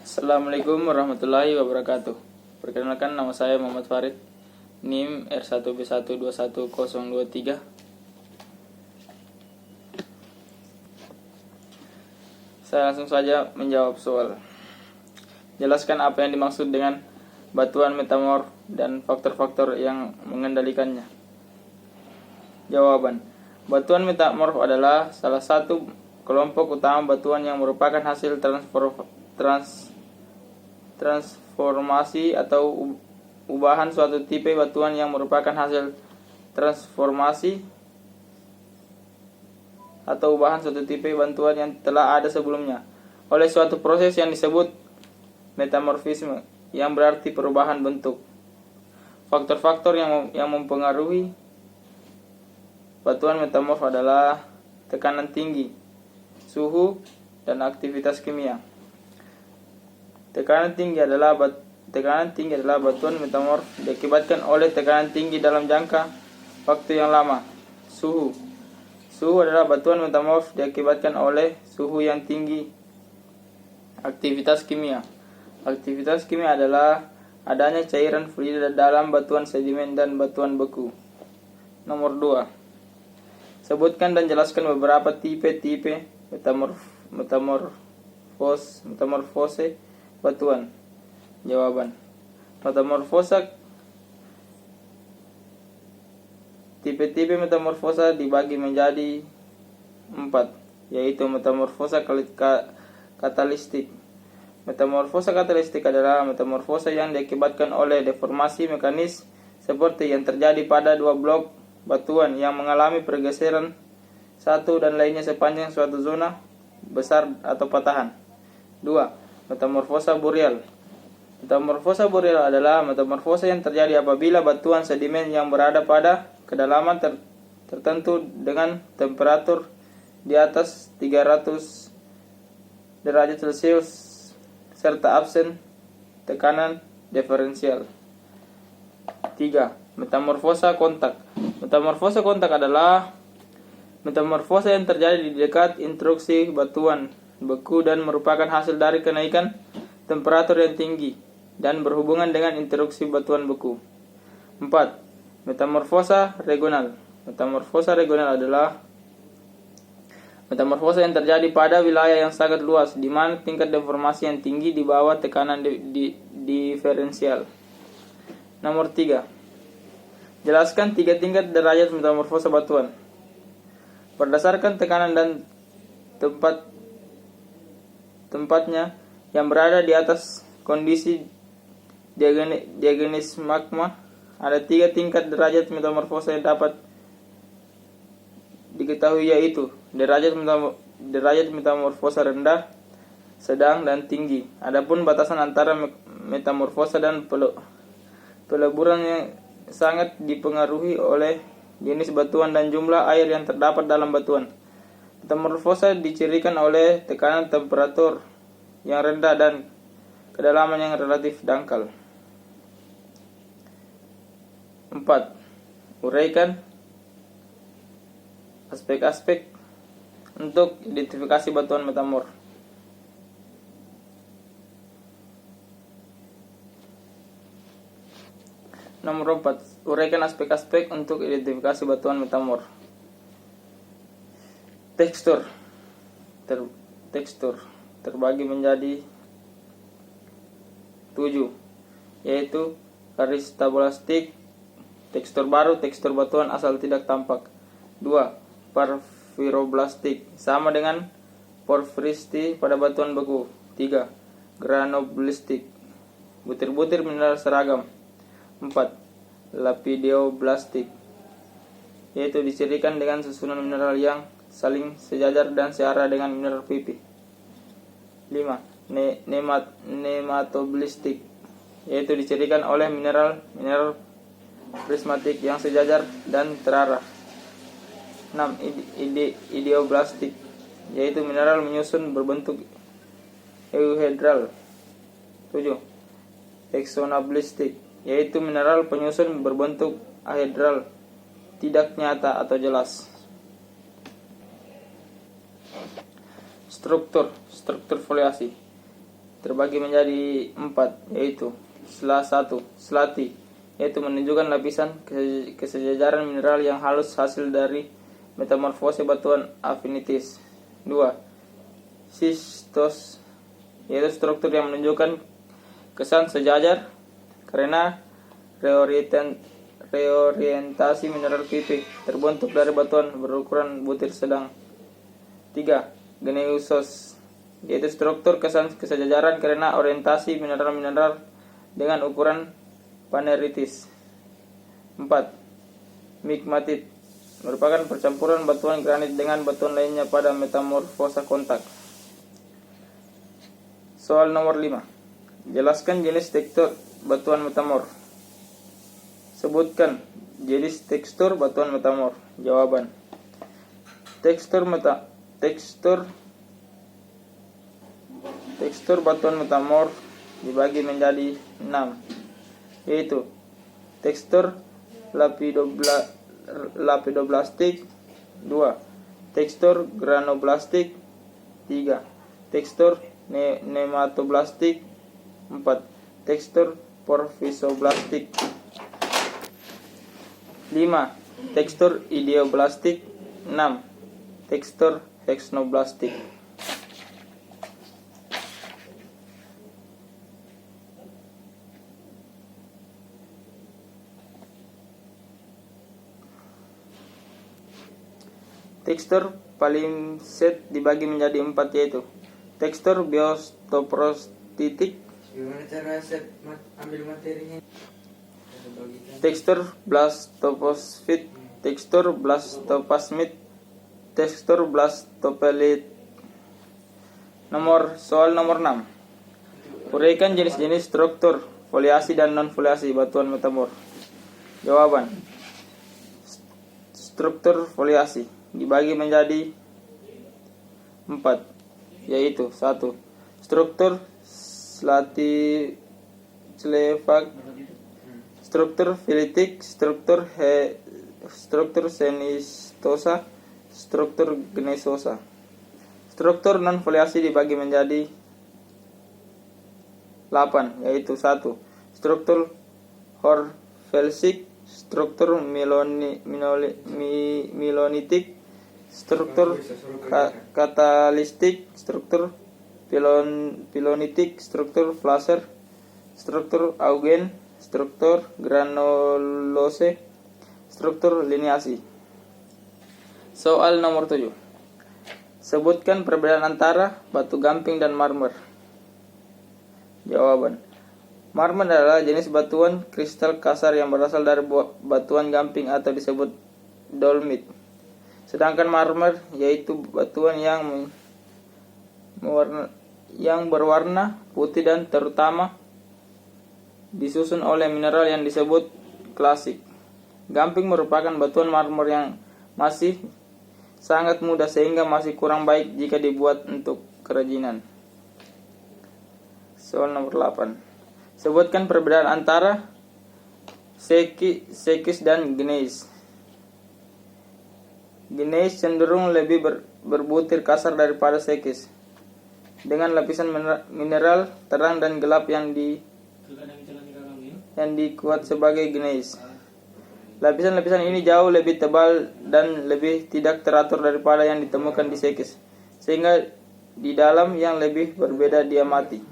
Assalamualaikum warahmatullahi wabarakatuh. Perkenalkan, nama saya Muhammad Farid, NIM R1B121023. Saya langsung saja menjawab soal. Jelaskan apa yang dimaksud dengan batuan metamorf dan faktor-faktor yang mengendalikannya. Jawaban: batuan metamorf adalah salah satu kelompok utama batuan yang merupakan hasil transformasi atau ubahan suatu tipe batuan yang merupakan hasil transformasi atau ubahan suatu tipe batuan yang telah ada sebelumnya oleh suatu proses yang disebut metamorfisme, yang berarti perubahan bentuk. Faktor-faktor yang mempengaruhi batuan metamorf adalah tekanan tinggi, suhu, dan aktivitas kimia. Tekanan tinggi adalah batuan metamorf diakibatkan oleh tekanan tinggi dalam jangka waktu yang lama. Suhu adalah batuan metamorf diakibatkan oleh suhu yang tinggi. Aktivitas kimia adalah adanya cairan fluida dalam batuan sedimen dan batuan beku. Nomor 2. Sebutkan dan jelaskan beberapa tipe-tipe metamorfose batuan. Jawaban: tipe-tipe metamorfosa dibagi menjadi 4, yaitu metamorfosa katalistik. Metamorfosa katalistik adalah metamorfosa yang diakibatkan oleh deformasi mekanis seperti yang terjadi pada dua blok batuan yang mengalami pergeseran satu dan lainnya sepanjang suatu zona besar atau patahan. 2. Metamorfosa boreal. Metamorfosa boreal adalah metamorfosa yang terjadi apabila batuan sedimen yang berada pada kedalaman tertentu dengan temperatur di atas 300 derajat Celcius serta absen tekanan diferensial. 3. Metamorfosa kontak. Metamorfosa kontak adalah metamorfosa yang terjadi di dekat intruksi batuan beku dan merupakan hasil dari kenaikan temperatur yang tinggi dan berhubungan dengan intruksi batuan beku. 4. Metamorfosa regional. Metamorfosa regional adalah metamorfosa yang terjadi pada wilayah yang sangat luas di mana tingkat deformasi yang tinggi di bawah tekanan diferensial. Nomor 3. Jelaskan 3 tingkat derajat metamorfosa batuan. Berdasarkan tekanan dan tempatnya yang berada di atas kondisi diagenis magma, ada 3 tingkat derajat metamorfosa yang dapat diketahui, yaitu derajat metamorfosa rendah, sedang, dan tinggi. Adapun batasan antara metamorfosa dan peleburan yang sangat dipengaruhi oleh jenis batuan dan jumlah air yang terdapat dalam batuan. Metamorfosa dicirikan oleh tekanan temperatur yang rendah dan kedalaman yang relatif dangkal. 4. Uraikan aspek-aspek untuk identifikasi batuan metamorf. Nomor 4. Uraikan aspek-aspek untuk identifikasi batuan metamorf. Tekstur terbagi menjadi 7, yaitu kristablastik, tekstur baru, tekstur batuan asal tidak tampak. 2. Porfiroblastik, sama dengan porfiristi pada batuan beku. 3. Granoblastik, butir-butir mineral seragam. 4. Lapidioblastik, yaitu dicirikan dengan susunan mineral yang saling sejajar dan searah dengan mineral pipih. 5. Nematoblastik, yaitu dicirikan oleh mineral prismatik yang sejajar dan terarah. 6. Ideoblastik, yaitu mineral menyusun berbentuk euhedral. 7. Hexonablastik, yaitu mineral penyusun berbentuk ahedral, tidak nyata atau jelas. Struktur foliasi. terbagi menjadi 4, yaitu slati, yaitu menunjukkan lapisan kesejajaran mineral yang halus hasil dari metamorfose batuan aphanitis. 2. Sistos, yaitu struktur yang menunjukkan kesan sejajar karena reorientasi mineral pipih terbentuk dari batuan berukuran butir sedang. 3. Gneisos, yaitu struktur kesan kesejajaran karena orientasi mineral-mineral dengan ukuran paneritis. 4. Migmatit, merupakan percampuran batuan granit dengan batuan lainnya pada metamorfosa kontak. Soal nomor 5. Jelaskan jenis tekstur batuan metamorf. Sebutkan jenis tekstur batuan metamorf. Jawaban. Tekstur batuan metamorf dibagi menjadi 6, yaitu tekstur lapidoblastik, 2. Tekstur granoblastik, 3. Tekstur nematoblastik, 4. Tekstur porfisoblastik, 5. Tekstur ideoblastik, 6. Tekstur hexnoblastik. Tekstur palimpsest dibagi menjadi 4, yaitu tekstur biostoprostitik, Gimana cara ambil materinya? tekstur blastophosphat, tekstur blastoplasmid, tekstur blastopelit. Soal nomor 6. Uraikan jenis-jenis struktur foliasi dan non-foliasi batuan metamorf. Jawaban. Struktur foliasi dibagi menjadi 4, yaitu 1. Struktur Slaticelefag, struktur filitik, struktur senistosa, struktur gneisosa. Struktur non foliasi dibagi menjadi 8, yaitu 1. Struktur Horfelsik, struktur milonitik, struktur katalistik, struktur pilonitik, struktur Flasser, struktur Augen, struktur granulose, struktur lineasi. Soal nomor 7. Sebutkan perbedaan antara batu gamping dan marmer. Jawaban. Marmer adalah jenis batuan kristal kasar yang berasal dari batuan gamping atau disebut dolomit. Sedangkan marmer yaitu batuan yang berwarna putih dan terutama disusun oleh mineral yang disebut klasik. Gamping merupakan batuan marmer yang masih sangat muda sehingga masih kurang baik jika dibuat untuk kerajinan. Soal nomor 8. Sebutkan perbedaan antara sekis dan gneiss. Gneiss cenderung lebih berbutir kasar daripada sekis, dengan lapisan mineral terang dan gelap yang dikuat sebagai gneiss. Lapisan-lapisan ini jauh lebih tebal dan lebih tidak teratur daripada yang ditemukan di sekis, sehingga di dalam yang lebih berbeda diamati.